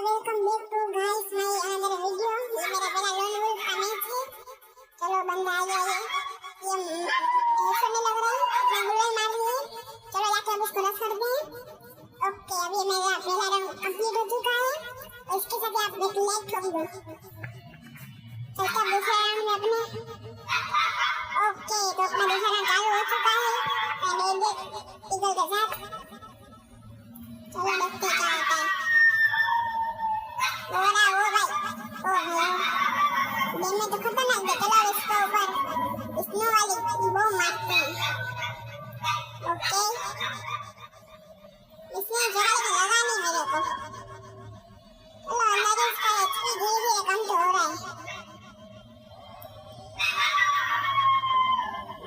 Welcome back to guys my another video. ये मेरा पहला लोन वुल्फ का मैच है। चलो बंदा आ गया है। ये ऐसा नहीं लग रहा है, मैं गोल मार रही है। चलो जाके अब इसको रख कर दें। ओके, अभी मेरा पहला राउंड कंप्लीट हो चुका है। इसके साथ आप एक लाइक कर दो। चलते अब दूसरे राउंड में अपने। ओके, तो अपना दूसरा राउंड चालू हो चुका है। मैंने ईगल के साथ चलो देखते क्या होता है। वो भाई गेम में तो खतरनाक है। चलो इसको ऊपर स्नो वाली बॉम्ब मारते हैं। ओके, इसने जरा भी लगा नहीं मेरे को। चलो अंदर इसका एचपी धीरे धीरे कम तो हो रहा है।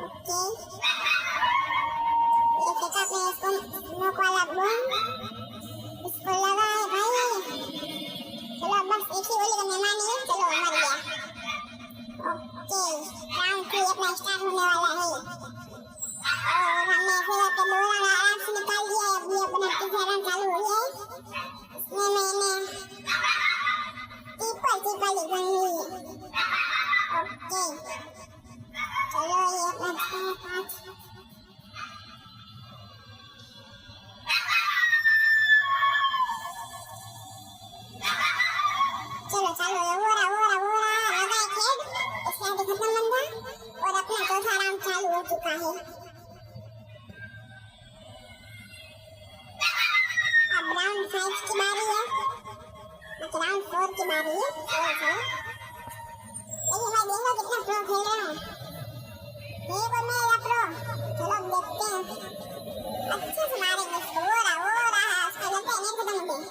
ओके, ये फेंका अपने इसको स्मोक वाला बॉम्ब इसको लगा है भाई। चलो बस एक ही गोली का मेहमान है। चलो मर गया। ओके, राउंड 3 अपना स्टार्ट होने वाला है और हमने फिर अपने दो राउंड आराम से निकाल दिया है। अभी अपना तीसरा राउंड चालू हो गया है। इसमें मैंने ट्रिपल गन ली है। ओके, चलो ये अपना 5 चलो चालू है। वो रहा लगा एक हेड। इसके आगे खत्म बंदा और अपना चौथा राउंड चालू हो चुका है। अब राउंड 5 की बारी है, मतलब राउंड 4 की बारी है। लेकिन मैं देखो कितना प्रो खेल रहा हूँ। ये कोई मेरा प्रो। चलो देखते हैं, अच्छे से मारेंगे इसको। वो रहा उसका लगता है नहीं खत्म हो गया।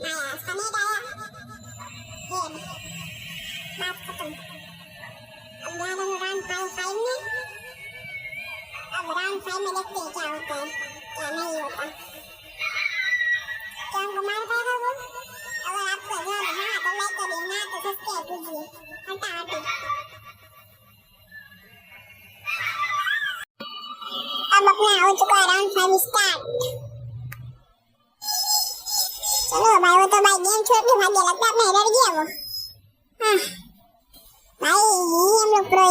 आया उसका नेट आया, हेड, बात खत्म। अब जा रहे हैं राउंड 5 में। अब राउंड 5 में देखते हैं क्या होता है क्या नहीं होता। क्या हमको मार पाएगा वो? अगर आपको जो हाँ तो लाइक करिए, ना तो सब्सक्राइब कीजिए। हटा अब अपना हो चुका है राउंड 5 स्टार्ट। चलो भाई, वो तो भाई गेम छोड़ के भाग गया, लगता है अपना डर गया वो। हाँ भाई, हम लोग प्रो